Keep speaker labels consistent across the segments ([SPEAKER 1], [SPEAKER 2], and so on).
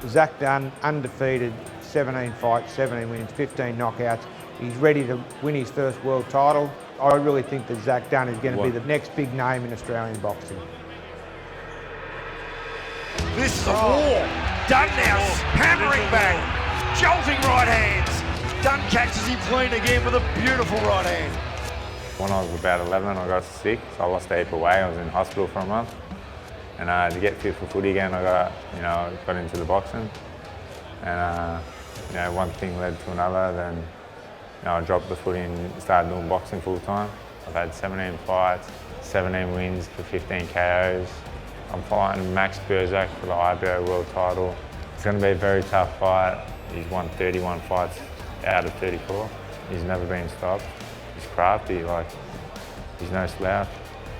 [SPEAKER 1] ZAC DUNN, undefeated, 17 fights, 17 wins, 15 knockouts. He's ready to win his first world title. I really think that ZAC DUNN is going to be the next big name in Australian boxing.
[SPEAKER 2] This is a war. Dunn now hammering back, jolting right hands. Dunn catches him clean again with a beautiful right hand.
[SPEAKER 3] When I was about 11, I got sick, so I lost a heap of weight. I was in hospital for a month. And to get fit for footy again, I got into the boxing. And one thing led to another. Then I dropped the footy and started doing boxing full time. I've had 17 fights, 17 wins for 15 KOs. I'm fighting Max Burzak for the IBO world title. It's going to be a very tough fight. He's won 31 fights out of 34. He's never been stopped. He's crafty, he's no slouch.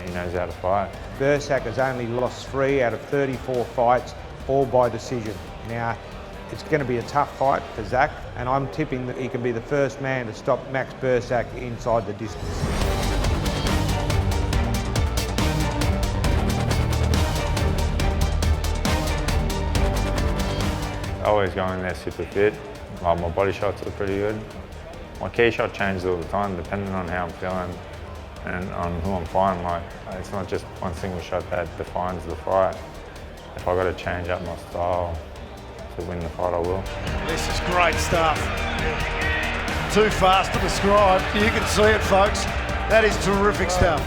[SPEAKER 3] He knows how to fight.
[SPEAKER 1] Burzak has only lost 3 out of 34 fights, all by decision. Now, it's going to be a tough fight for ZAC, and I'm tipping that he can be the first man to stop Max Burzak inside the distance.
[SPEAKER 3] I always go in there super fit. My body shots are pretty good. My key shot changes all the time, depending on how I'm feeling and on who I'm fighting. It's not just one single shot that defines the fight. If I've got to change up my style to win the fight, I will.
[SPEAKER 2] This is great stuff. Too fast to describe. You can see it, folks. That is terrific stuff.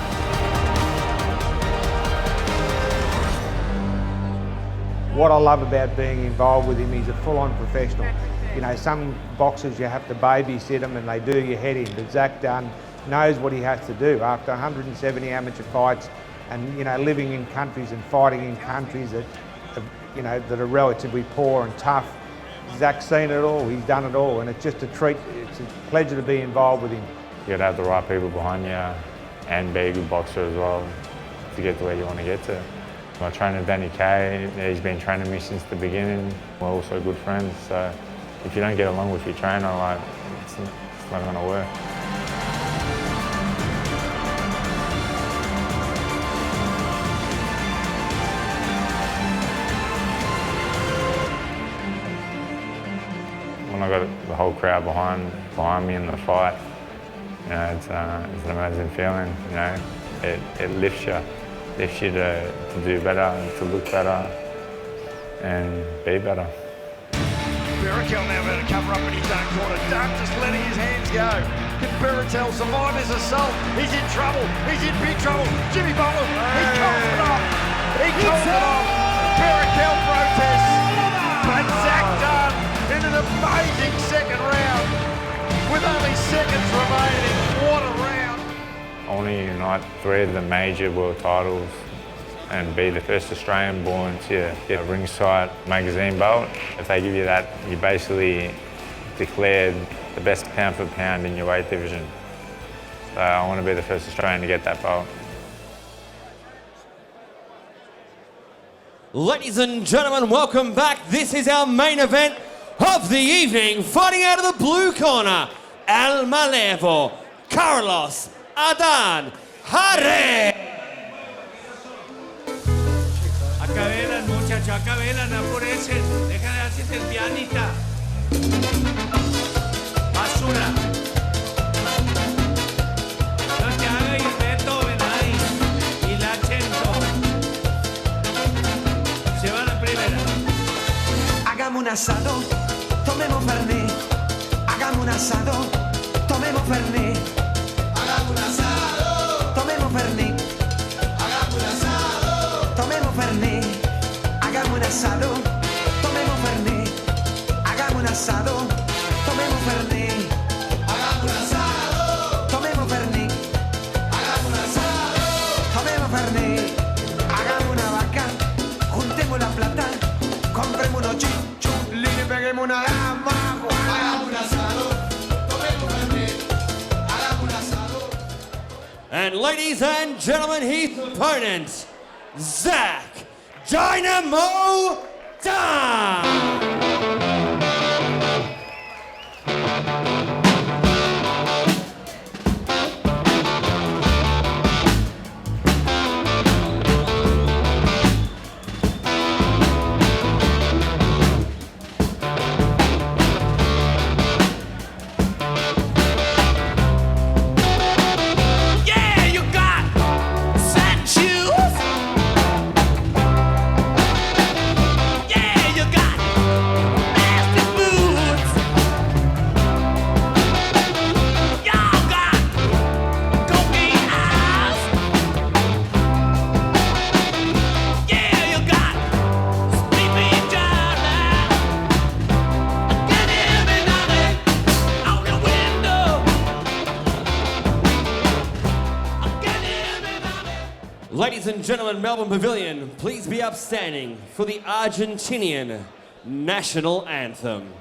[SPEAKER 1] What I love about being involved with him, he's a full-on professional. You know, some boxers you have to babysit them and they do your head in, but ZAC DUNN knows what he has to do after 170 amateur fights and, living in countries and fighting in countries that, that are relatively poor and tough. ZAC's seen it all, he's done it all, and it's just a treat. It's a pleasure to be involved with him.
[SPEAKER 3] You got to have the right people behind you and be a good boxer as well to get to where you want to get to. My trainer, Danny Kay, he's been training me since the beginning. We're also good friends, so if you don't get along with your trainer, it's not going to work. When I got the whole crowd behind me in the fight, it's an amazing feeling. It lifts you to do better, to look better, and be better.
[SPEAKER 2] Baratel now about to cover up in his own corner. Dunn just letting his hands go. Can Baratel survive his assault? He's in trouble. He's in big trouble. Jimmy Bowler, he calls it off. He calls it off. Baratel protests. But ZAC DUNN in an amazing second round with only seconds remaining. What a round.
[SPEAKER 3] I want to unite 3 of the major world titles and be the first Australian born to get a Ringside magazine belt. If they give you that, you basically declared the best pound for pound in your weight division. So I want to be the first Australian to get that belt.
[SPEAKER 4] Ladies and gentlemen, welcome back. This is our main event of the evening. Fighting out of the blue corner, El Malevo, Carlos ADAN Jerez.
[SPEAKER 5] Acá velan, muchachos, acá velan, apurecen. Deja de hacerte el pianista. Basura. No te hagas el Beethoven ahí. Y la Chento. Se va la primera.
[SPEAKER 6] Hagamos un asado, tomemos Fernet. Hagamos un asado, tomemos Fernet. Hagamos un asado, tomemos Fernet. Hagamos un asado, tomemos Fernet. Hagamos un asado, tomemos Fernet. Hagamos un asado, tomemos Fernet. Hagamos un asado, tomemos Fernet. Hagamos un asado, tomemos Fernet. Hagamos una vaca, juntemos la plata, compremos unos chinchulines y peguemos una gama. Hagamos un asado, tomemos Fernet. Hagamos un asado.
[SPEAKER 4] And ladies and gentlemen, his opponent, ZAC Dynamo DUNN. gentlemen, Melbourne Pavilion, please be upstanding for the Argentinian national anthem.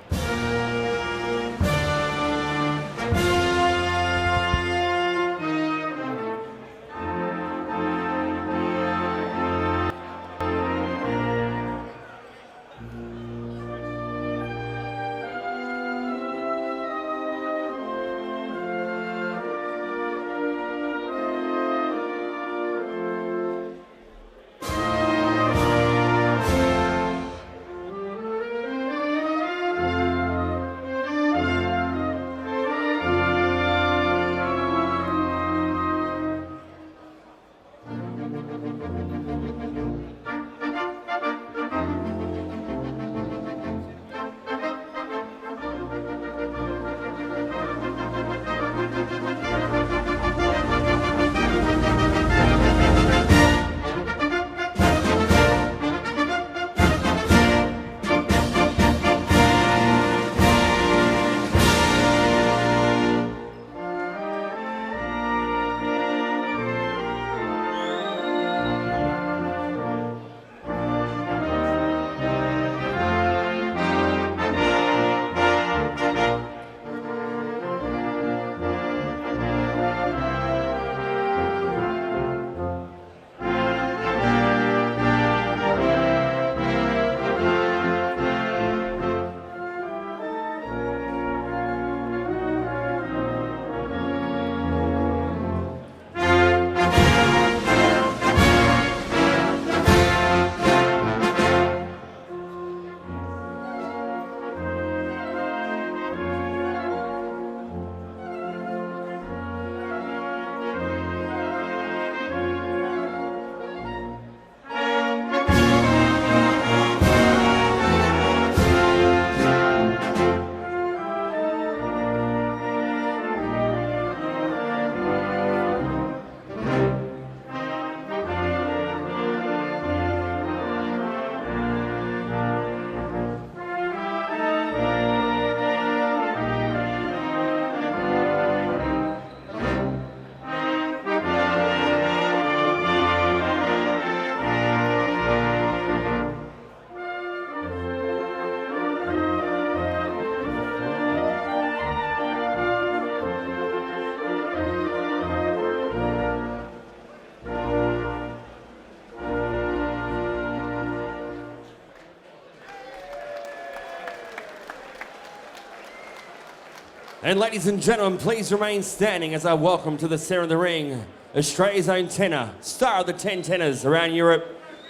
[SPEAKER 4] And ladies and gentlemen, please remain standing as I welcome to the centre of the ring, Australia's own tenor, star of the 10 tenors around Europe,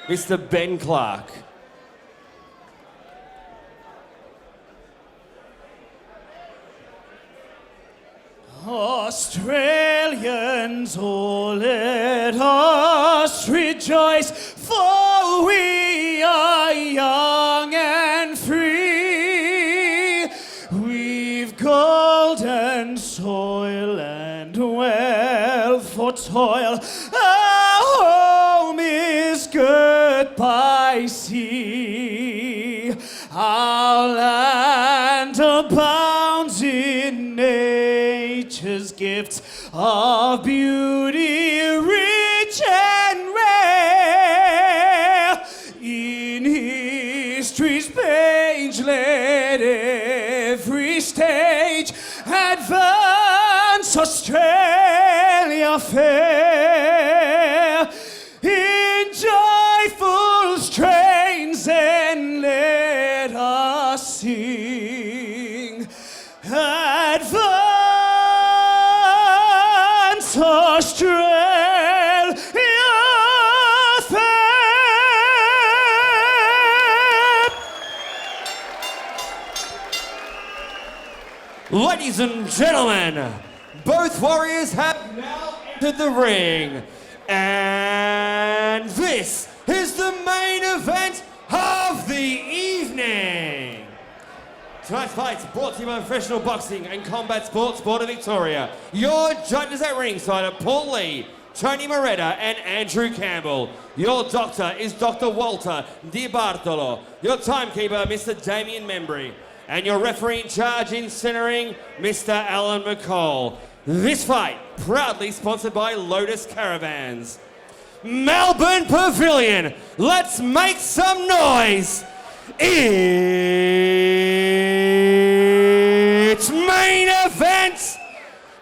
[SPEAKER 4] Mr. Ben Clark.
[SPEAKER 5] Australians, oh, let us rejoice, for we are young and free. We've golden soil and wealth for toil. Our home is good by sea. Our land abounds in nature's gifts of beauty, rich and rare. In history's page, let every stage advance Australia fair. In joyful strains, and let us sing. Advance Australia fair.
[SPEAKER 4] Ladies and gentlemen, both warriors have now entered the ring. And this is the main event of the evening. Tonight's fight's brought to you by Professional Boxing and Combat Sports Board of Victoria. Your judges at ringside are Paul Lee, Tony Moretta and Andrew Campbell. Your doctor is Dr. Walter Di Bartolo. Your timekeeper, Mr. Damien Membry. And your referee in charge in centering, Mr. Alan McCall. This fight, proudly sponsored by Lotus Caravans. Melbourne Pavilion. Let's make some noise. It's main event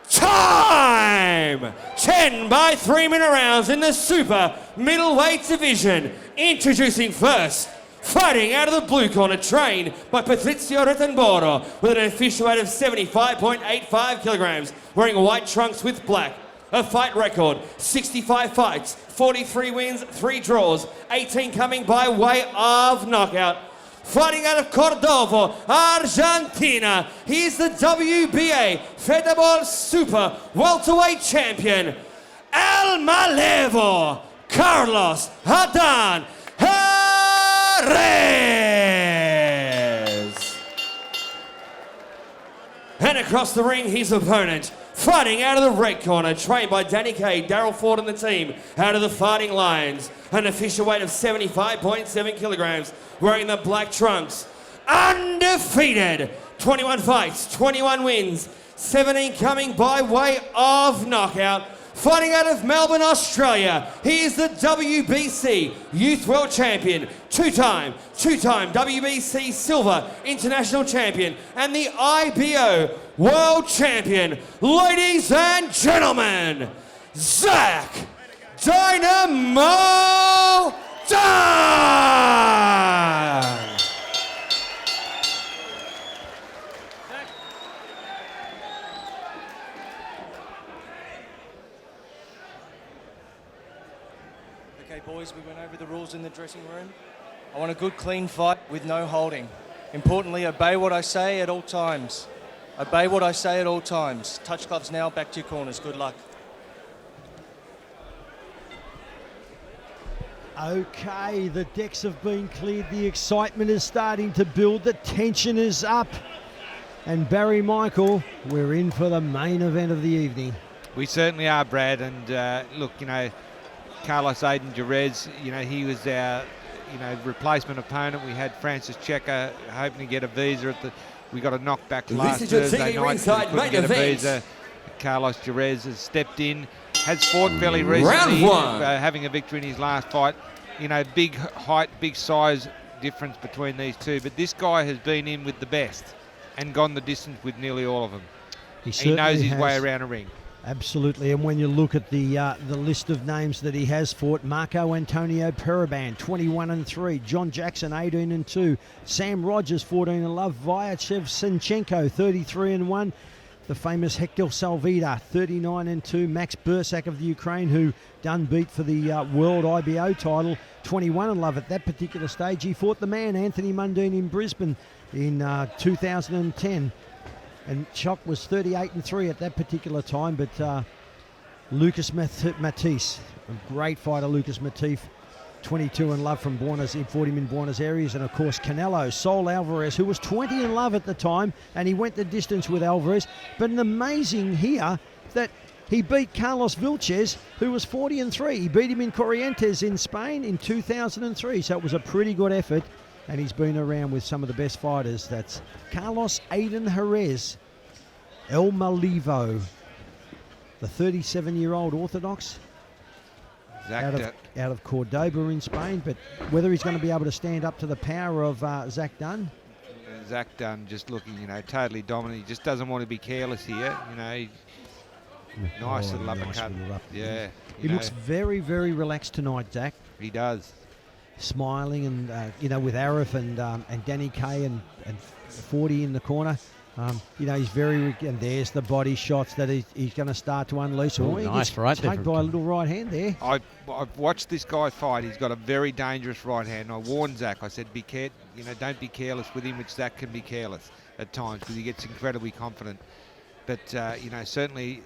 [SPEAKER 4] time! 10 by 3-minute rounds in the super middleweight division. Introducing first, fighting out of the blue corner, trained by Patrizio Retenboro with an official weight of 75.85 kilograms, wearing white trunks with black. A fight record, 65 fights, 43 wins, 3 draws, 18 coming by way of knockout. Fighting out of Córdoba, Argentina, he's the WBA Federal Super Welterweight Champion, El Malevo, Carlos ADAN Jerez. And across the ring, his opponent, fighting out of the red corner, trained by Danny Kay, Daryl Ford and the team, out of the Fighting Lions, an official weight of 75.7 kilograms, wearing the black trunks, undefeated, 21 fights, 21 wins, 17 coming by way of knockout. Fighting out of Melbourne, Australia, he is the WBC Youth World Champion, two-time WBC Silver International Champion, and the IBO World Champion. Ladies and gentlemen, ZAC Dynamo DUNN!
[SPEAKER 7] Okay, boys, we went over the rules in the dressing room. I want a good, clean fight with no holding. Importantly, obey what I say at all times. Obey what I say at all times. Touch gloves now, back to your corners. Good luck.
[SPEAKER 8] Okay, the decks have been cleared. The excitement is starting to build. The tension is up. And Barry Michael, we're in for the main event of the evening.
[SPEAKER 1] We certainly are, Brad. And look, Carlos ADAN JEREZ, he was our, replacement opponent. We had Francis Checker hoping to get a visa we got a knockback last Thursday night.
[SPEAKER 4] Ringside main
[SPEAKER 1] get a
[SPEAKER 4] event.
[SPEAKER 1] visa. Carlos JEREZ has stepped in, has fought fairly recently,
[SPEAKER 4] Round one.
[SPEAKER 1] having a victory in his last fight. Big height, big size difference between these two. But this guy has been in with the best and gone the distance with nearly all of them. He knows his way around a ring.
[SPEAKER 8] Absolutely, and when you look at the list of names that he has fought, Marco Antonio Periban, 21-3, John Jackson, 18-2, Sam Rogers, 14-0, Vyacheslav Senchenko, 33-1, the famous Hector Salvida, 39-2, Max Bursak of the Ukraine, who Dunn beat for the World IBO title, 21-0 at that particular stage. He fought the man, Anthony Mundine, in Brisbane in 2010. And Chock was 38-3 at that particular time, but Lucas Matisse, a great fighter, Lucas Matisse, 22-0 from Buenos, he fought him in Buenos Aires, and of course Canelo, Saul Alvarez, who was 20-0 at the time, and he went the distance with Alvarez. But an amazing here that he beat Carlos Vilches, who was 40-3. He beat him in Corrientes in Spain in 2003, so it was a pretty good effort. And he's been around with some of the best fighters. That's Carlos ADAN JEREZ, El Malevo, the 37-year-old Orthodox out of Cordoba in Spain. But whether he's going to be able to stand up to the power of ZAC DUNN.
[SPEAKER 1] ZAC DUNN just looking, totally dominant. He just doesn't want to be careless here. Nice little uppercut. Yeah.
[SPEAKER 8] He looks very, very relaxed tonight, Zach.
[SPEAKER 1] He does.
[SPEAKER 8] Smiling and with Arif and Danny Kay and 40 in the corner. He's very, and there's the body shots that he's going to start to unleash.
[SPEAKER 9] Nice right there.
[SPEAKER 8] Taken by a little right hand there.
[SPEAKER 1] I've watched this guy fight. He's got a very dangerous right hand. I warned Zach. I said, don't be careless with him, which Zach can be careless at times because he gets incredibly confident. But certainly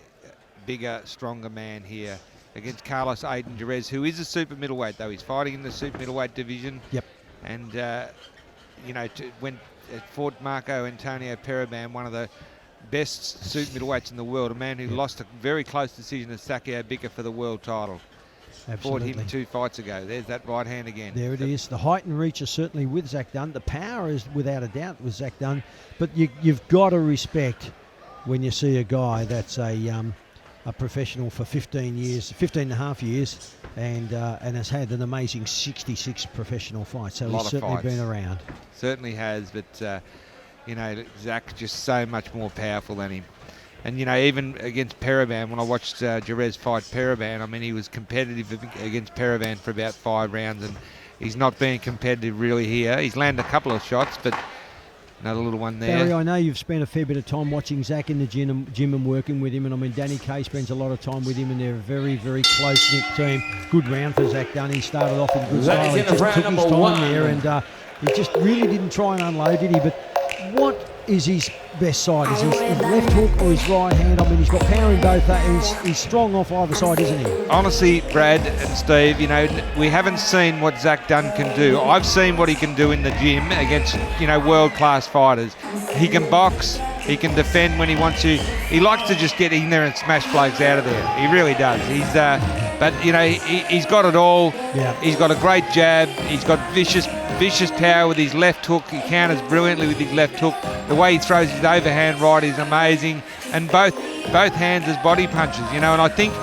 [SPEAKER 1] bigger, stronger man here against Carlos ADAN JEREZ, who is a super middleweight, though. He's fighting in the super middleweight division.
[SPEAKER 8] Yep.
[SPEAKER 1] And, when fought Marco Antonio Periban, one of the best super middleweights in the world, a man who lost a very close decision to Sakio Bika for the world title.
[SPEAKER 8] Absolutely.
[SPEAKER 1] Fought him 2 fights ago. There's that right hand again.
[SPEAKER 8] There it is. The height and reach is certainly with ZAC DUNN. The power is without a doubt with ZAC DUNN. But you've got to respect when you see a guy that's a a professional for 15 and a half years, and has had an amazing 66 professional fights. So he's certainly been around.
[SPEAKER 1] Certainly has, but you know, Zach just so much more powerful than him. And you know, even against Paraban, when I watched Jerez fight Paraban, I mean, he was competitive against Paraban for about 5 rounds, and he's not being competitive really here. He's landed a couple of shots, but another little one there.
[SPEAKER 8] Barry, I know you've spent a fair bit of time watching Zach in the gym and working with him, and I mean, Danny Kay spends a lot of time with him, and they're a very, very close-knit team. Good round for ZAC DUNN. He started off in good style. He just took his time there, and he just really didn't try and unload, did he? But what is his best side? Is his left hook or his right hand? I mean, he's got power in both. He's strong off either side, isn't he?
[SPEAKER 1] Honestly, Brad and Steve, you know, we haven't seen what ZAC DUNN can do. I've seen what he can do in the gym against, you know, world-class fighters. He can box. He can defend when he wants to. He likes to just get in there and smash blokes out of there. He really does. But you know, he's got it all.
[SPEAKER 8] Yeah.
[SPEAKER 1] He's got a great jab. He's got vicious power with his left hook. He counters brilliantly with his left hook. The way he throws his overhand right is amazing. And both hands as body punches. You know, and I think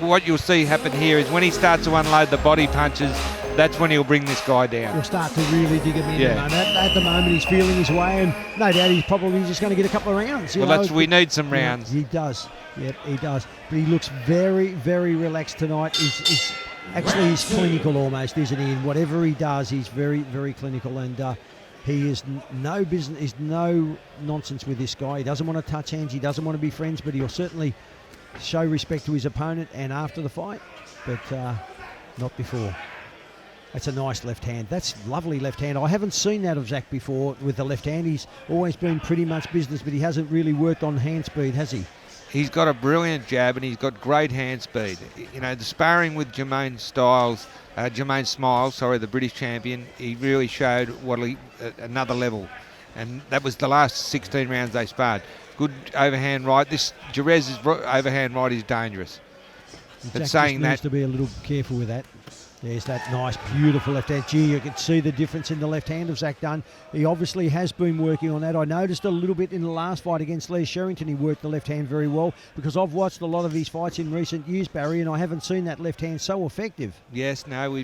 [SPEAKER 1] what you'll see happen here is when he starts to unload the body punches, that's when he'll bring this guy down.
[SPEAKER 8] He'll start to really dig him in.
[SPEAKER 1] Yeah.
[SPEAKER 8] At the moment, he's feeling his way, and no doubt he's probably just going to get a couple of rounds.
[SPEAKER 1] We need some rounds.
[SPEAKER 8] He does. Yep, he does. But he looks very, very relaxed tonight. He's clinical almost, isn't he? In whatever he does, he's very, very clinical, and he is no business. He's no nonsense with this guy. He doesn't want to touch hands. He doesn't want to be friends, but he'll certainly show respect to his opponent and after the fight, but not before. That's a nice left hand. That's lovely left hand. I haven't seen that of Zach before with the left hand. He's always been pretty much business, but he hasn't really worked on hand speed, has he?
[SPEAKER 1] He's got a brilliant jab and he's got great hand speed. You know, the sparring with Jermaine Smiles, the British champion, he really showed another level. And that was the last 16 rounds they sparred. Good overhand right. This Jerez's overhand right is dangerous. But saying that,
[SPEAKER 8] needs to be a little careful with that. There's that nice, beautiful left hand. Gee, you can see the difference in the left hand of ZAC DUNN. He obviously has been working on that. I noticed a little bit in the last fight against Lee Sherrington. He worked the left hand very well, because I've watched a lot of his fights in recent years, Barry, and I haven't seen that left hand so effective.
[SPEAKER 1] Yes, no,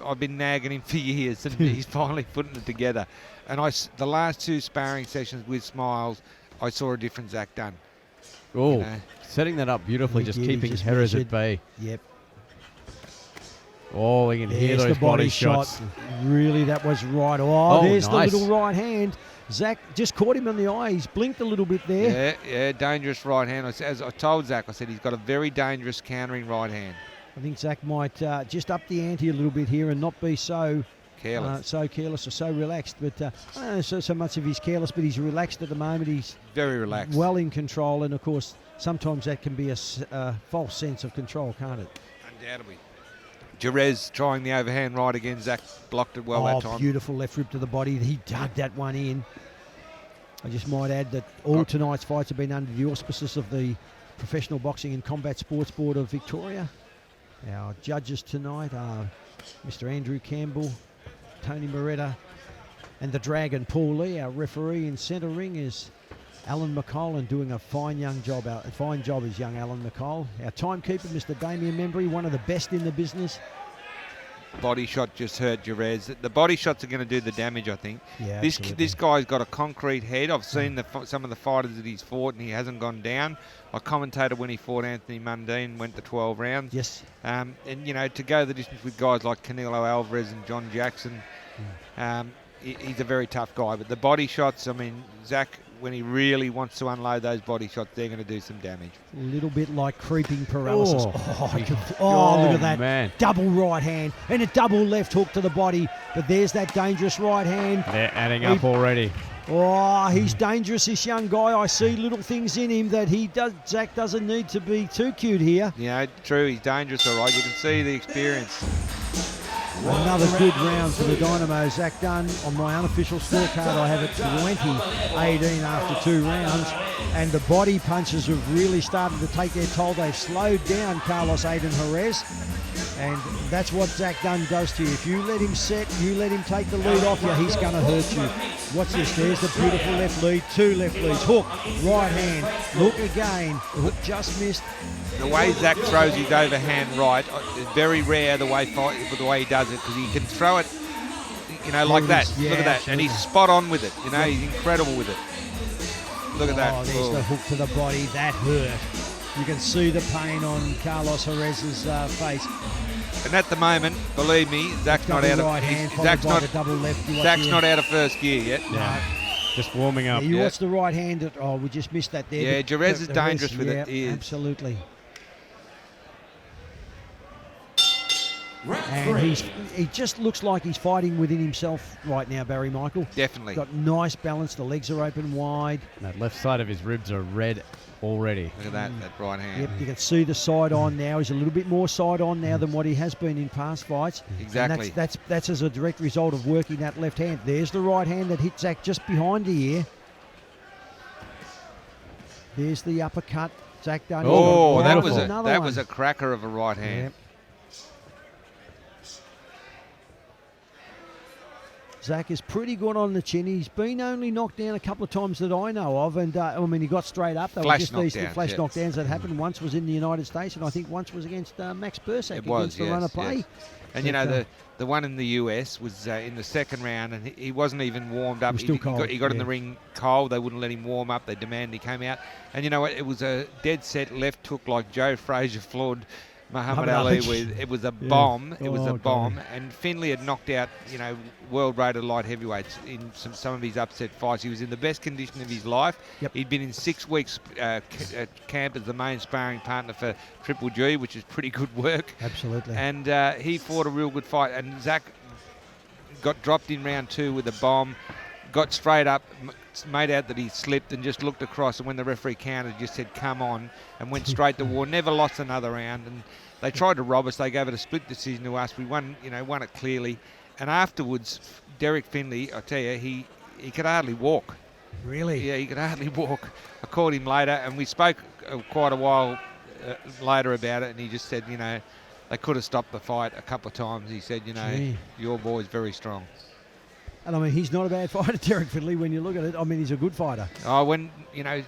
[SPEAKER 1] I've been nagging him for years, and he's finally putting it together. And the last 2 sparring sessions with Smiles, I saw a different ZAC DUNN.
[SPEAKER 9] Oh,
[SPEAKER 1] you know?
[SPEAKER 9] Setting that up beautifully, just keeping Jerez at bay.
[SPEAKER 8] Yep.
[SPEAKER 9] Oh, we can hear those
[SPEAKER 8] the body
[SPEAKER 9] shots.
[SPEAKER 8] shot. Really, that was right. Oh, there's
[SPEAKER 9] nice.
[SPEAKER 8] the little right hand. Zach just caught him on the eye. He's blinked a little bit there.
[SPEAKER 1] Yeah, dangerous right hand. As I told Zach, I said he's got a very dangerous countering right hand.
[SPEAKER 8] I think Zach might just up the ante a little bit here and not be so
[SPEAKER 1] careless,
[SPEAKER 8] or so relaxed. But I don't know so much if he's careless, but he's relaxed at the moment. He's
[SPEAKER 1] very relaxed,
[SPEAKER 8] well in control, and of course, sometimes that can be a false sense of control, can't it?
[SPEAKER 1] Undoubtedly. Jerez trying the overhand right again. Zach blocked it well that time.
[SPEAKER 8] Beautiful left rip to the body. He dug that one in. I just might add that all tonight's fights have been under the auspices of the Professional Boxing and Combat Sports Board of Victoria. Our judges tonight are Mr. Andrew Campbell, Tony Moretta, and the Dragon Paul Lee. Our referee in centre ring is Alan McCall, doing a fine job is young Alan McCall. Our timekeeper, Mr. Damien Membry, one of the best in the business.
[SPEAKER 1] Body shot just hurt Jerez. The body shots are going to do the damage, I think.
[SPEAKER 8] Yeah,
[SPEAKER 1] this guy's got a concrete head. I've seen some of the fighters that he's fought, and he hasn't gone down. I commentated when he fought Anthony Mundine, went to 12 rounds.
[SPEAKER 8] Yes.
[SPEAKER 1] And you know, to go the distance with guys like Canelo Alvarez and John Jackson, he's a very tough guy. But the body shots, I mean, Zach, when he really wants to unload those body shots, they're going to do some damage.
[SPEAKER 8] A little bit like creeping paralysis. Look at that.
[SPEAKER 9] Man.
[SPEAKER 8] Double right hand and a double left hook to the body. But there's that dangerous right hand.
[SPEAKER 9] They're adding up already.
[SPEAKER 8] Oh, he's dangerous, this young guy. I see little things in him that Zach doesn't need to be too cute here.
[SPEAKER 1] Yeah, true. He's dangerous, all right. You can see the experience.
[SPEAKER 8] Another good round for the Dynamo. ZAC DUNN, on my unofficial scorecard, I have it 20-18 after 2 rounds. And the body punches have really started to take their toll. They've slowed down Carlos ADAN JEREZ. And that's what ZAC DUNN does to you. If you let him set, you let him take the lead off you, he's going to hurt you. Watch this. There's the beautiful left lead. 2 left leads. Hook, right hand. Look again. The hook just missed.
[SPEAKER 1] The way Zach throws his overhand right, it's very rare the way he does it, because he can throw it, you know, like that.
[SPEAKER 8] Yeah,
[SPEAKER 1] look at that.
[SPEAKER 8] absolutely.
[SPEAKER 1] And he's spot on with it. You know, he's incredible with it. Look at that.
[SPEAKER 8] Oh, there's the hook to the body. That hurt. You can see the pain on Carlos JEREZ's face.
[SPEAKER 1] And at the moment, believe me, Zach's not out of
[SPEAKER 8] right hand,
[SPEAKER 1] Zach's
[SPEAKER 8] followed by
[SPEAKER 1] not
[SPEAKER 8] the double left.
[SPEAKER 1] Zach's not out of first gear yet.
[SPEAKER 9] Yeah. Just warming up.
[SPEAKER 8] Yeah, you
[SPEAKER 1] Yeah.
[SPEAKER 8] watch the right hand. We just missed that there.
[SPEAKER 1] Yeah, Jerez is dangerous with
[SPEAKER 8] yeah,
[SPEAKER 1] it. He is.
[SPEAKER 8] Absolutely. And he just looks like he's fighting within himself right now, Barry Michael.
[SPEAKER 1] Definitely.
[SPEAKER 8] Got nice balance. The legs are open wide.
[SPEAKER 9] That left side of his ribs are red already.
[SPEAKER 1] Look at that right hand.
[SPEAKER 8] Yep, you can see the side on now. He's a little bit more side on now than what he has been in past fights.
[SPEAKER 1] Exactly.
[SPEAKER 8] And that's as a direct result of working that left hand. There's the right hand that hit Zach just behind the ear. There's the uppercut. Zach Dunn.
[SPEAKER 1] Oh, that
[SPEAKER 8] Another
[SPEAKER 1] was
[SPEAKER 8] one.
[SPEAKER 1] a cracker of a right hand.
[SPEAKER 8] Yep. Zach is pretty good on the chin. He's been only knocked down a couple of times that I know of, and I mean, he got straight up. They were just these flash knockdowns that happened. Once was in the United States, and I think once was against Max Bursak against the runner play.
[SPEAKER 1] Yes. And you know, the one in the US was in the second round, and he wasn't even warmed up.
[SPEAKER 8] He was still cold,
[SPEAKER 1] He got in the ring cold. They wouldn't let him warm up. They demanded he came out. And you know what? It was a dead set left hook like Joe Frazier floored Muhammad Ali with. It was a bomb. It was a bomb. And Finley had knocked out, you know, world-rated light heavyweights in some of his upset fights. He was in the best condition of his life.
[SPEAKER 8] Yep.
[SPEAKER 1] He'd been in 6 weeks at camp as the main sparring partner for Triple G, which is pretty good work.
[SPEAKER 8] Absolutely.
[SPEAKER 1] And he fought a real good fight. And Zach got dropped in round 2 with a bomb, got straight up, made out that he slipped and just looked across, and when the referee counted, just said, come on, and went straight to war. Never lost another round. And they tried to rob us. They gave it a split decision to us. We won, you know, won it clearly. And afterwards, Derek Finley, I tell you, he could hardly walk.
[SPEAKER 8] Really?
[SPEAKER 1] Yeah, he could hardly walk. I called him later, and we spoke quite a while later about it, and he just said, you know, they could have stopped the fight a couple of times. He said, you know, your boy's very strong.
[SPEAKER 8] And I mean, he's not a bad fighter, Derek Finley, when you look at it. I mean, he's a good fighter.
[SPEAKER 1] Oh, when, you know,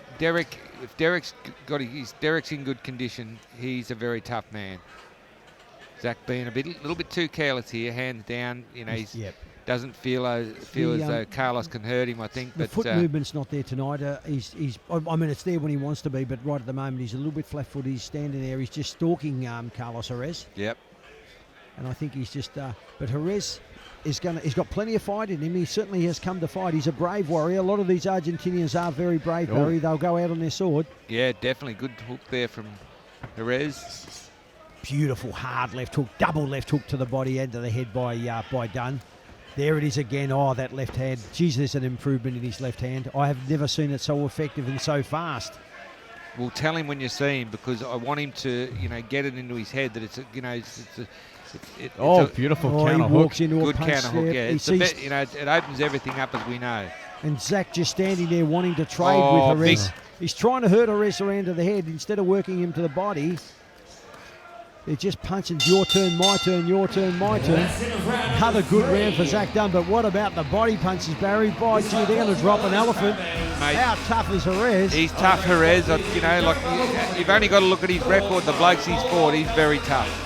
[SPEAKER 1] if Derek's in good condition, he's a very tough man. Zach being a little bit too careless here, hands down, you know, he's doesn't feel as though Carlos can hurt him, I think.
[SPEAKER 8] The foot movement's not there tonight. I mean, it's there when he wants to be, but right at the moment, he's a little bit flat-footed. He's standing there. He's just stalking Carlos JEREZ.
[SPEAKER 1] Yep.
[SPEAKER 8] And I think he's just... but JEREZ... he's got plenty of fight in him. He certainly has come to fight. He's a brave warrior. A lot of these Argentinians are very brave, Barry. They'll go out on their sword.
[SPEAKER 1] Yeah, definitely. Good hook there from JEREZ.
[SPEAKER 8] Beautiful hard left hook, double left hook to the body and to the head by Dunn. There it is again. Oh, that left hand. Geez, there's an improvement in his left hand. I have never seen it so effective and so fast.
[SPEAKER 1] Well, tell him when you see him, because I want him to, you know, get it into his head that it's a, you know,
[SPEAKER 9] beautiful
[SPEAKER 8] he
[SPEAKER 9] counter hook.
[SPEAKER 8] walks into
[SPEAKER 1] Good
[SPEAKER 8] a punch
[SPEAKER 1] counter hook,
[SPEAKER 8] there.
[SPEAKER 1] yeah. It's you know, it opens everything up, as we know.
[SPEAKER 8] And Zach just standing there wanting to trade with JEREZ. He's trying to hurt JEREZ around to the head instead of working him to the body. They're just punching your turn, my turn, your turn, my turn. Another good round for ZAC DUNN, but what about the body punches, Barry? By gee, they're going to drop an elephant.
[SPEAKER 1] Mate,
[SPEAKER 8] how tough is JEREZ?
[SPEAKER 1] He's tough, JEREZ. You know, like, you've only got to look at his record, the blokes he's fought. He's very tough.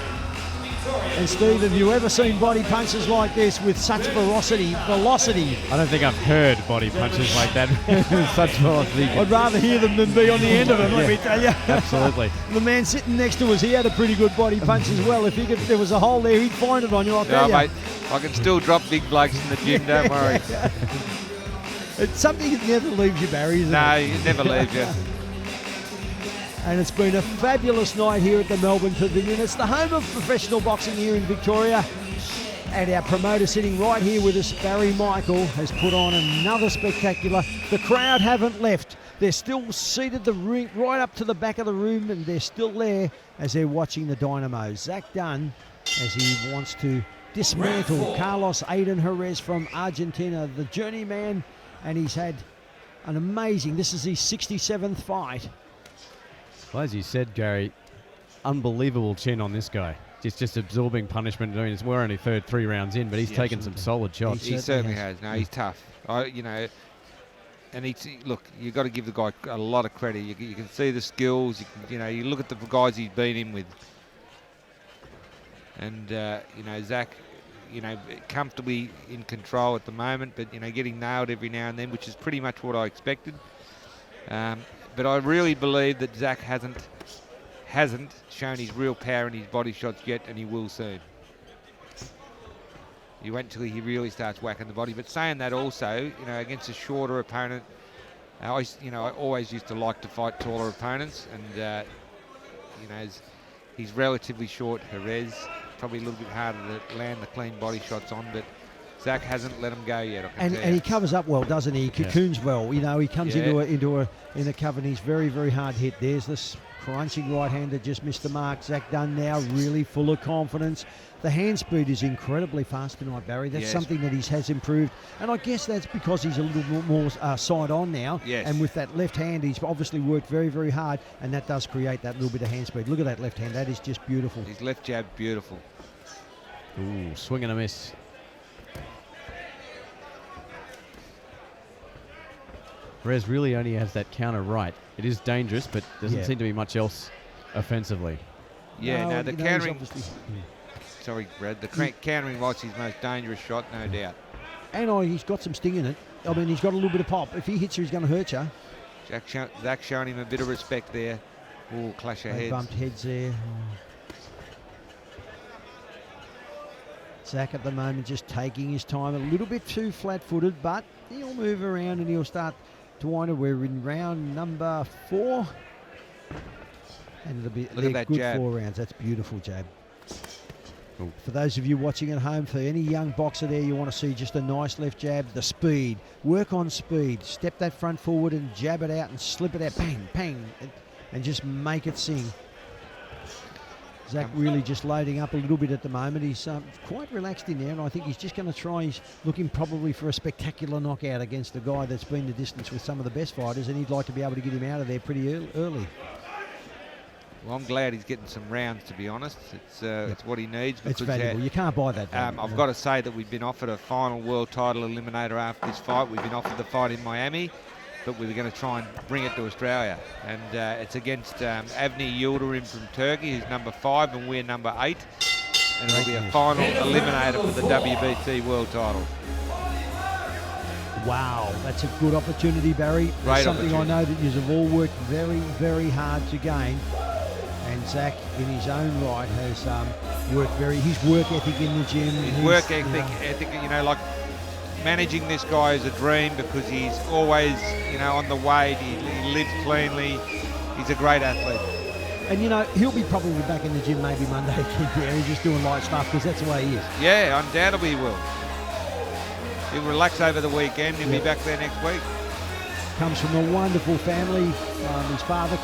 [SPEAKER 8] And Steve, have you ever seen body punches like this with such velocity?
[SPEAKER 9] I don't think I've heard body punches like that. Such velocity.
[SPEAKER 8] I'd rather hear them than be on the end of them, let me tell you.
[SPEAKER 9] Absolutely.
[SPEAKER 8] The man sitting next to us, he had a pretty good body punch as well. If there was a hole there, he'd find it on you, I'll tell you.
[SPEAKER 1] Mate, I can still drop big blokes in the gym, don't worry.
[SPEAKER 8] It's something that never leaves you, Barry, isn't it?
[SPEAKER 1] No, it never leaves you.
[SPEAKER 8] And it's been a fabulous night here at the Melbourne Pavilion. It's the home of professional boxing here in Victoria. And our promoter sitting right here with us, Barry Michael, has put on another spectacular. The crowd haven't left. They're still seated the ring right up to the back of the room, and they're still there as they're watching the Dynamos. ZAC DUNN, as he wants to dismantle Carlos ADAN JEREZ from Argentina, the journeyman, and he's had an amazing, this is his 67th fight.
[SPEAKER 9] Well, as you said, Gary, unbelievable chin on this guy. Just absorbing punishment. I mean, we're only 3 rounds in, but he's taken some solid shots.
[SPEAKER 1] He certainly has. No, he's tough. You know, and look, you've got to give the guy a lot of credit. You can see the skills. You know, you look at the guys he's been in with. And, you know, Zach, you know, comfortably in control at the moment, but, you know, getting nailed every now and then, which is pretty much what I expected. But I really believe that Zach hasn't shown his real power in his body shots yet, and he will soon. You wait until he really starts whacking the body. But saying that also, you know, against a shorter opponent, I always used to like to fight taller opponents, and, you know, he's relatively short, Jerez. Probably a little bit harder to land the clean body shots on, but Zach hasn't let him go yet.
[SPEAKER 8] And he covers up well, doesn't he? He cocoons well. You know, he comes in a cover, and he's very, very hard hit. There's this crunching right-hander, just missed the mark. ZAC DUNN now really full of confidence. The hand speed is incredibly fast tonight, Barry. That's something that he has improved. And I guess that's because he's a little bit more side-on now.
[SPEAKER 1] Yes.
[SPEAKER 8] And with that left hand, he's obviously worked very, very hard, and that does create that little bit of hand speed. Look at that left hand. That is just beautiful.
[SPEAKER 1] His left jab, beautiful.
[SPEAKER 9] Ooh, swing and a miss. Jerez really only has that counter right. It is dangerous, but doesn't seem to be much else offensively.
[SPEAKER 1] Yeah, no, the countering... Sorry, Brad. The countering right's his most dangerous shot, no doubt.
[SPEAKER 8] And he's got some sting in it. I mean, he's got a little bit of pop. If he hits you, he's going to hurt you.
[SPEAKER 1] Zach showing him a bit of respect there. Ooh, clash of heads.
[SPEAKER 8] Bumped heads there. Zach at the moment just taking his time, a little bit too flat-footed, but he'll move around and he'll start to wind up. We're in round number 4. And it'll be
[SPEAKER 1] Look at that
[SPEAKER 8] good
[SPEAKER 1] jab.
[SPEAKER 8] 4 rounds. That's beautiful jab. For those of you watching at home, for any young boxer there, you want to see just a nice left jab, the speed. Work on speed. Step that front forward and jab it out and slip it out. Bang, bang. And just make it sing. Zach really just loading up a little bit at the moment. He's quite relaxed in there, and I think he's just going to try. He's looking probably for a spectacular knockout against a guy that's been the distance with some of the best fighters, and he'd like to be able to get him out of there pretty early.
[SPEAKER 1] Well, I'm glad he's getting some rounds, to be honest. It's what he needs.
[SPEAKER 8] It's valuable. You can't buy that.
[SPEAKER 1] I've got to say that we've been offered a final world title eliminator after this fight. We've been offered the fight in Miami, but we were going to try and bring it to Australia. And it's against Avni Yildirim from Turkey, who's number 5, and we're number 8. And it'll be a final eliminator for the WBC world title.
[SPEAKER 8] Wow, that's a good opportunity, Barry.
[SPEAKER 1] Great
[SPEAKER 8] something
[SPEAKER 1] opportunity.
[SPEAKER 8] I know that you have all worked very, very hard to gain. And Zach, in his own right, has worked his work ethic in the gym.
[SPEAKER 1] His work ethic, you know, like managing this guy is a dream because he's always, you know, on the weight. He lives cleanly. He's a great athlete.
[SPEAKER 8] And, you know, he'll be probably back in the gym maybe Monday, He's just doing light stuff because that's the way he is.
[SPEAKER 1] Yeah, undoubtedly he will. He'll relax over the weekend. He'll be back there next week.
[SPEAKER 8] Comes from a wonderful family. His father,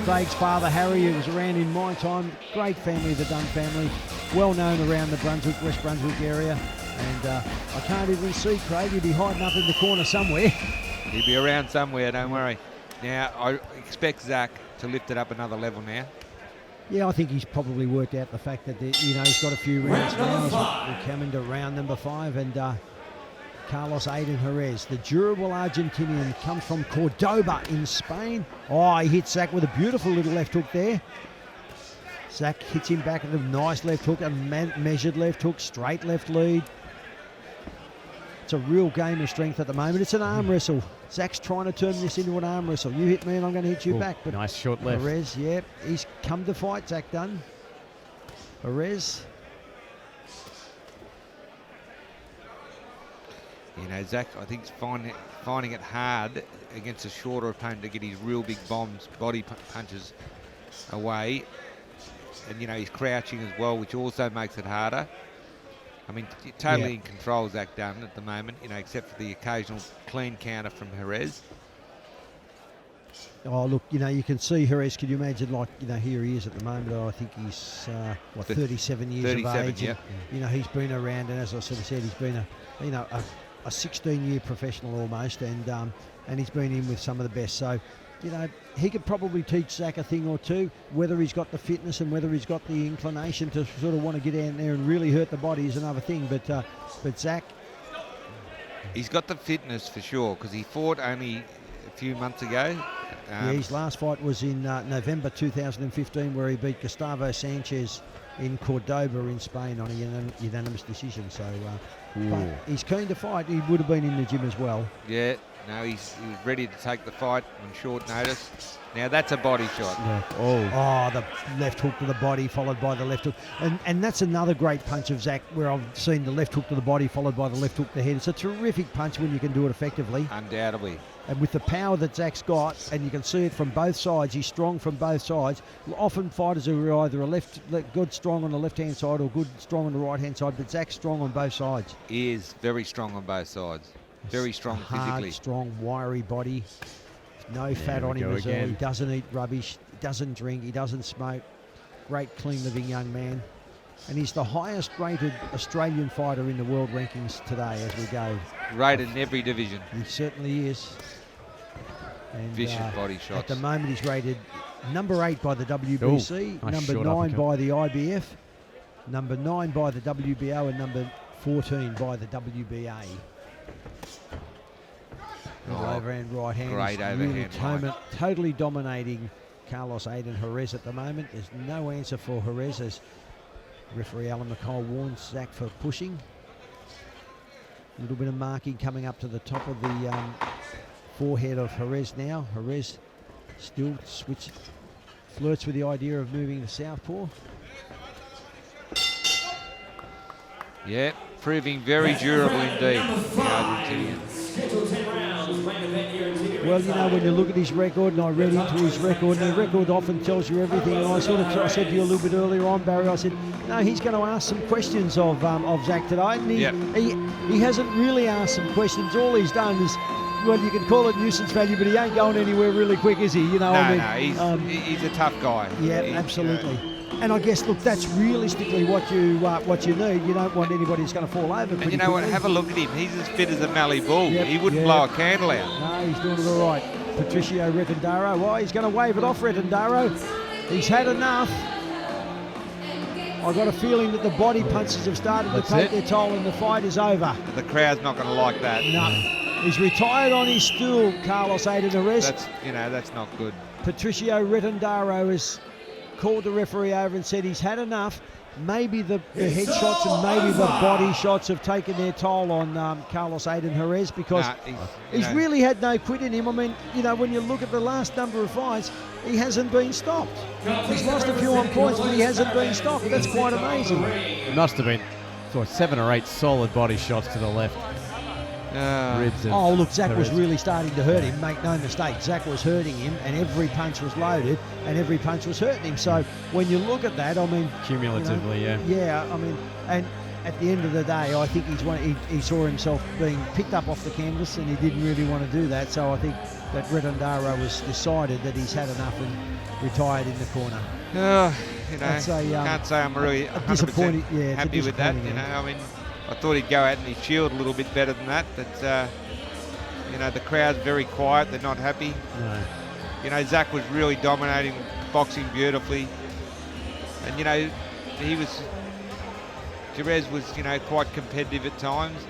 [SPEAKER 8] Craig's father, Harry, who was around in my time. Great family, the Dunn family. Well known around the West Brunswick area. And I can't even see Craig. He'll be hiding up in the corner somewhere.
[SPEAKER 1] He'll be around somewhere, don't worry. Now, I expect Zach to lift it up another level now.
[SPEAKER 8] Yeah, I think he's probably worked out the fact that, you know, he's got a few rounds now. We're coming to round number 5, and Carlos ADAN Jerez, the durable Argentinian, comes from Cordoba in Spain. Oh, he hits Zach with a beautiful little left hook there. Zach hits him back with a nice left hook, a measured left hook, straight left lead. It's a real game of strength at the moment. It's an arm wrestle. Zach's trying to turn this into an arm wrestle. You hit me and I'm going to hit you back. But
[SPEAKER 9] nice short left.
[SPEAKER 8] Jerez, yeah, he's come to fight, ZAC DUNN. Jerez.
[SPEAKER 1] You know, Zach, I think, is finding it hard against a shorter opponent to get his real big bombs, body punches away. And, you know, he's crouching as well, which also makes it harder. I mean, totally in control, ZAC DUNN at the moment, you know, except for the occasional clean counter from Jerez.
[SPEAKER 8] Oh, look, you know, you can see Jerez. Can you imagine, like, you know, here he is at the moment. I think he's, 37 years of age.
[SPEAKER 1] Yeah.
[SPEAKER 8] And, you know, he's been around, and as I sort of said, he's been a a 16-year professional almost, and he's been in with some of the best. So, you know, he could probably teach Zach a thing or two. Whether he's got the fitness and whether he's got the inclination to sort of want to get out there and really hurt the body is another thing. But Zach,
[SPEAKER 10] he's got the fitness for sure, because he fought only a few months ago.
[SPEAKER 8] yeah, his last fight was in November 2015, where he beat Gustavo Sanchez in Cordoba in Spain on a unanimous decision. So, but he's keen to fight. He would have been in the gym as well.
[SPEAKER 10] Yeah, no, he was ready to take the fight on short notice. Now that's a body shot.
[SPEAKER 9] Yeah.
[SPEAKER 8] Oh, the left hook to the body followed by the left hook. And that's another great punch of Zach, where I've seen the left hook to the body followed by the left hook to the head. It's a terrific punch when you can do it effectively.
[SPEAKER 10] Undoubtedly.
[SPEAKER 8] And with the power that Zach's got, and you can see it from both sides, he's strong from both sides. Often fighters are either good strong on the left-hand side or good strong on the right-hand side, but Zach's strong on both sides.
[SPEAKER 10] He is very strong on both sides. Very strong
[SPEAKER 8] Hard,
[SPEAKER 10] physically.
[SPEAKER 8] strong, wiry body. No fat on him as well. He doesn't eat rubbish. He doesn't drink. He doesn't smoke. Great, clean-living young man. And he's the highest-rated Australian fighter in the world rankings today as we go.
[SPEAKER 10] Rated in every division.
[SPEAKER 8] He certainly is. And,
[SPEAKER 10] Vicious body shots.
[SPEAKER 8] At the moment, he's rated number 8 by the WBC,
[SPEAKER 9] Ooh, nice
[SPEAKER 8] number
[SPEAKER 9] short
[SPEAKER 8] 9
[SPEAKER 9] uppercut.
[SPEAKER 8] by the IBF, number 9 by the WBO, and number 14 by the WBA. Overhand right hand.
[SPEAKER 10] Great overhand right.
[SPEAKER 8] Totally dominating Carlos ADAN Jerez at the moment. There's no answer for Jerez, as referee Alan McCall warns Zach for pushing. A little bit of marking coming up to the top of the forehead of Jerez now. Jerez still flirts with the idea of moving to southpaw.
[SPEAKER 10] Yeah, proving very durable indeed, the Argentinian.
[SPEAKER 8] Well, you know, when you look at his record, and I read into his record, and the record often tells you everything. And I said to you a little bit earlier on, Barry, I said, no, he's going to ask some questions of Zach today. And he hasn't really asked some questions. All he's done is, well, you can call it nuisance value, but he ain't going anywhere really quick, is he? You know,
[SPEAKER 10] No, he's a tough guy.
[SPEAKER 8] Yeah, absolutely. And I guess, look, that's realistically what you need. You don't want anybody that's going to fall over.
[SPEAKER 10] And you know what? Have a look at him. He's as fit as a Mallee bull.
[SPEAKER 8] Yep,
[SPEAKER 10] he wouldn't blow a candle out.
[SPEAKER 8] No, he's doing it all right. Patricio Retendaro. Well, he's going to wave it off, Retendaro. He's had enough. I've got a feeling that the body punches have started to take their toll, and the fight is over.
[SPEAKER 10] The crowd's not going to like that.
[SPEAKER 8] No. He's retired on his stool, Carlos ADAN Jerez.
[SPEAKER 10] That's not good.
[SPEAKER 8] Patricio Retendaro has called the referee over and said he's had enough. Maybe the headshots and maybe the body shots have taken their toll on Carlos ADAN Jerez, because he's really had no quit in him. I mean, you know, when you look at the last number of fights, he hasn't been stopped. He's lost a few on points, but he hasn't been stopped. That's quite amazing.
[SPEAKER 9] It must have been 7 or 8 solid body shots to the left. Ribs
[SPEAKER 8] Oh, look, Zach was really starting to hurt him. Make no mistake, Zach was hurting him, and every punch was loaded, and every punch was hurting him. So when you look at that, I mean,
[SPEAKER 9] cumulatively,
[SPEAKER 8] yeah, I mean, and at the end of the day, I think he saw himself being picked up off the canvas, and he didn't really want to do that. So I think that Retendaro was decided that he's had enough and retired in the corner.
[SPEAKER 10] Can't say I'm really 100% happy with that. You know, I mean, I thought he'd go out in his shield a little bit better than that, but you know, the crowd's very quiet. They're not happy.
[SPEAKER 8] No.
[SPEAKER 10] You know, Zach was really dominating, boxing beautifully, and you know, Jerez was, you know, quite competitive at times.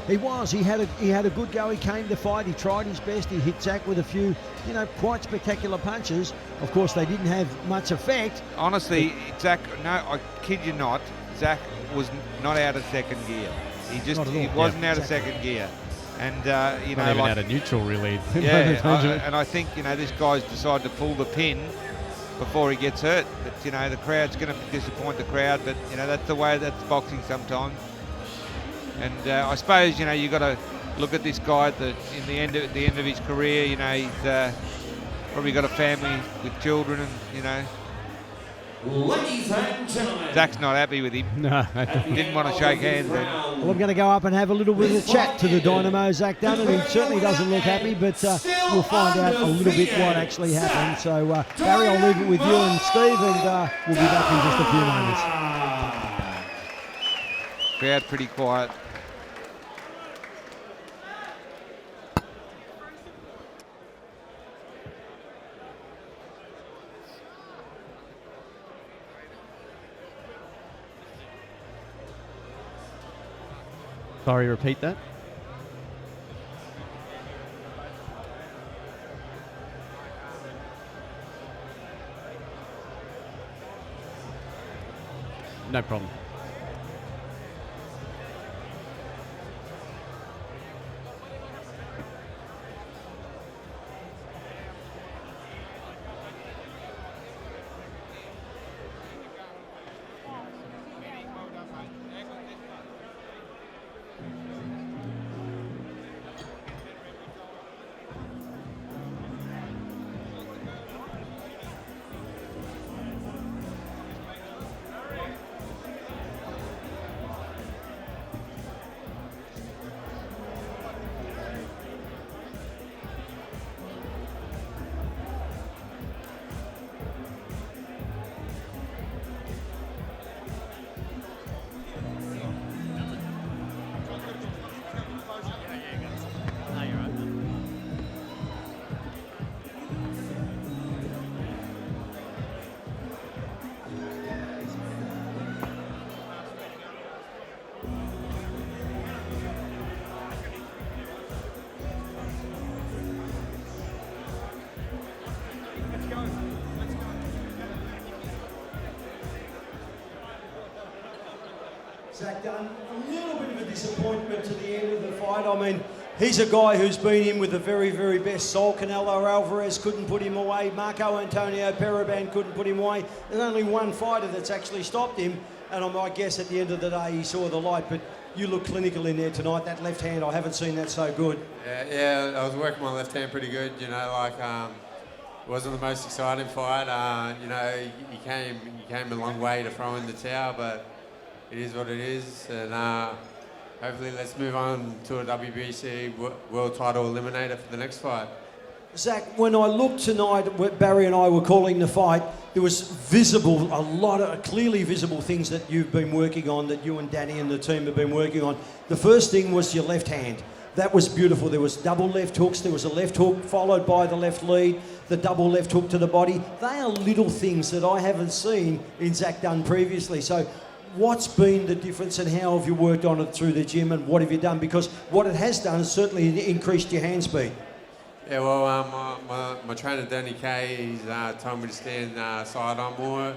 [SPEAKER 8] He was. He had a good go. He came to fight. He tried his best. He hit Zach with a few, you know, quite spectacular punches. Of course, they didn't have much effect.
[SPEAKER 10] Honestly, Zach, no, I kid you not, Zach was not out of second gear. He wasn't out of second gear. And, you know,
[SPEAKER 9] not even out of neutral, really.
[SPEAKER 10] and I think, you know, this guy's decided to pull the pin before he gets hurt. But, you know, the crowd's going to disappoint the crowd, but, you know, that's the way that's boxing sometimes. And I suppose, you know, you've got to look at this guy at the end of his career. You know, he's probably got a family with children, and, you know,
[SPEAKER 4] Ladies and gentlemen,
[SPEAKER 10] Zach's not happy with him.
[SPEAKER 9] No.
[SPEAKER 10] Didn't want to shake hands then.
[SPEAKER 8] Well, I'm going to go up and have a little bit of a chat to the Dynamo, ZAC DUNN, and he certainly doesn't look happy, but we'll find out a little bit what actually happened. So, Barry, I'll leave it with you and Steve, and we'll be back in just a few moments.
[SPEAKER 10] Crowd pretty quiet.
[SPEAKER 9] Sorry, repeat that. No problem.
[SPEAKER 8] ZAC DUNN, a little bit of a disappointment to the end of the fight. I mean, he's a guy who's been in with the very, very best. Sol Canelo Alvarez couldn't put him away. Marco Antonio Periban couldn't put him away. There's only one fighter that's actually stopped him. And I guess at the end of the day, he saw the light. But you look clinical in there tonight. That left hand, I haven't seen that so good.
[SPEAKER 11] Yeah, I was working my left hand pretty good. You know, like it wasn't the most exciting fight. You know, you came a long way to throw in the towel, but it is what it is. And hopefully, let's move on to a WBC world title eliminator for the next fight.
[SPEAKER 8] ZAC, when I looked tonight, Barry and I were calling the fight, there was a lot of clearly visible things that you've been working on, that you and Danny and the team have been working on. The first thing was your left hand. That was beautiful. There was double left hooks. There was a left hook followed by the left lead, the double left hook to the body. They are little things that I haven't seen in ZAC DUNN previously. So what's been the difference and how have you worked on it through the gym and what have you done? Because what it has done is certainly increased your hand speed.
[SPEAKER 11] Yeah, well, my trainer Danny Kay, he's told me to stand side on more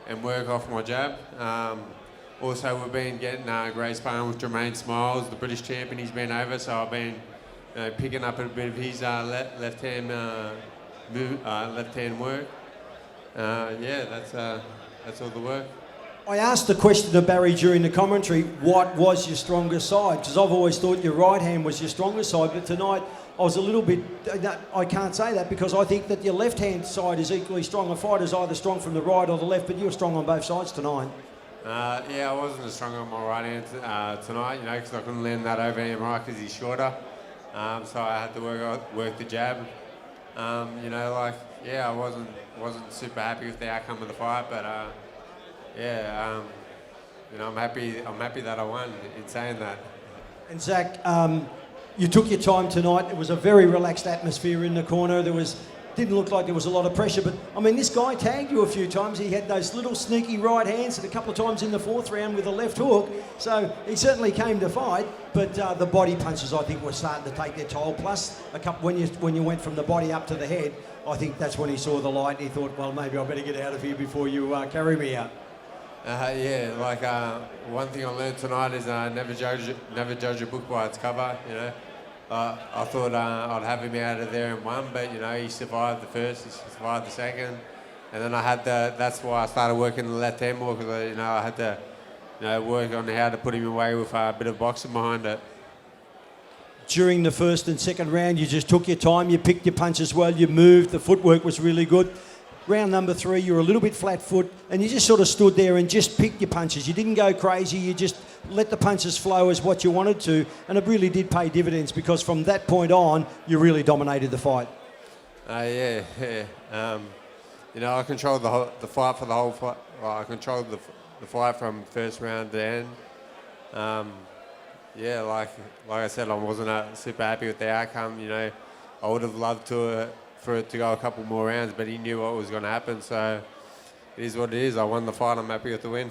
[SPEAKER 11] and work off my jab. Also, we've been getting great sparring with Jermaine Smiles, the British champion. He's been over, so I've been picking up a bit of his left hand work. Yeah, that's all the work.
[SPEAKER 8] I asked the question to Barry during the commentary, what was your strongest side? Because I've always thought your right hand was your strongest side, but tonight I was a little bit, I can't say that because I think that your left hand side is equally strong. A fighter's either strong from the right or the left, but you're strong on both sides tonight.
[SPEAKER 11] Yeah, I wasn't as strong on my right hand tonight, you know, because I couldn't land that overhand right because he's shorter. So I had to work the jab. You know, like, yeah, I wasn't super happy with the outcome of the fight, but yeah, you know, I'm happy that I won in saying that.
[SPEAKER 8] And ZAC, you took your time tonight. It was a very relaxed atmosphere in the corner. Didn't look like there was a lot of pressure, but I mean, this guy tagged you a few times. He had those little sneaky right hands and a couple of times in the fourth round with a left hook. So he certainly came to fight, but the body punches I think were starting to take their toll. Plus, a couple when you went from the body up to the head, I think that's when he saw the light and he thought, well, maybe I better get out of here before you carry me out.
[SPEAKER 11] Yeah, like one thing I learned tonight is never judge a book by its cover. You know, I thought I'd have him out of there in one, but you know, he survived the first, he survived the second, and then that's why I started working the left hand more, because you know, I had to work on how to put him away with a bit of boxing behind it.
[SPEAKER 8] During the first and second round, you just took your time, you picked your punches well, you moved, the footwork was really good. Round number 3, you were a little bit flat foot and you just sort of stood there and just picked your punches. You didn't go crazy, you just let the punches flow as what you wanted to, and it really did pay dividends because from that point on, you really dominated the fight.
[SPEAKER 11] Yeah. You know, I controlled the fight for the whole fight. Well, I controlled the fight from first round to end. Yeah, like I said, I wasn't super happy with the outcome. You know, I would have loved for it to go a couple more rounds, but he knew what was going to happen, so it is what it is. I won the fight, I'm happy with the win.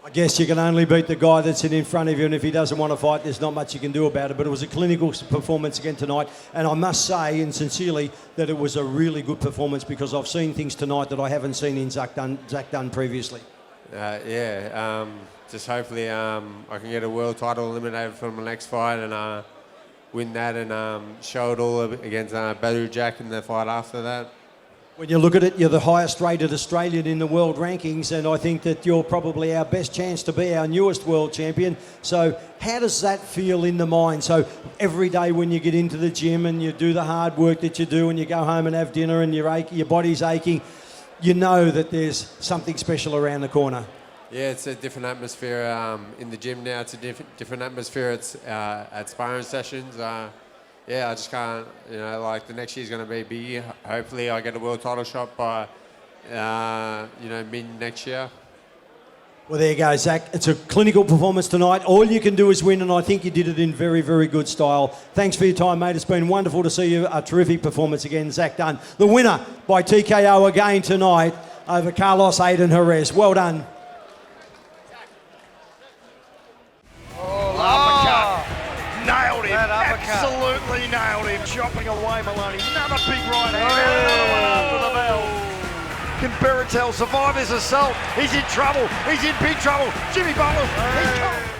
[SPEAKER 8] I guess you can only beat the guy that's in front of you, and if he doesn't want to fight, there's not much you can do about it. But it was a clinical performance again tonight, and I must say, and sincerely, that it was a really good performance because I've seen things tonight that I haven't seen in ZAC Dunn previously.
[SPEAKER 11] Just hopefully I can get a world title eliminated from the next fight and win that and show it all against Badou Jack in the fight after that.
[SPEAKER 8] When you look at it, you're the highest rated Australian in the world rankings, and I think that you're probably our best chance to be our newest world champion. So how does that feel in the mind? So every day when you get into the gym and you do the hard work that you do and you go home and have dinner and your body's aching, you know that there's something special around the corner.
[SPEAKER 11] Yeah, it's a different atmosphere in the gym now. It's a different atmosphere at sparring sessions. I just can't, like the next year's going to be big. Hopefully I get a world title shot by, mid next year.
[SPEAKER 8] Well, there you go, Zach. It's a clinical performance tonight. All you can do is win, and I think you did it in very, very good style. Thanks for your time, mate. It's been wonderful to see you. A terrific performance again, ZAC Dunn. The winner by TKO again tonight over Carlos ADAN JEREZ. Well done.
[SPEAKER 2] Uppercut. Nailed him. Absolutely nailed him. Chopping away Maloney. Another big right hand. Another one after the bell. Can Beratel survive his assault? He's in trouble. He's in big trouble. Jimmy Butler. He's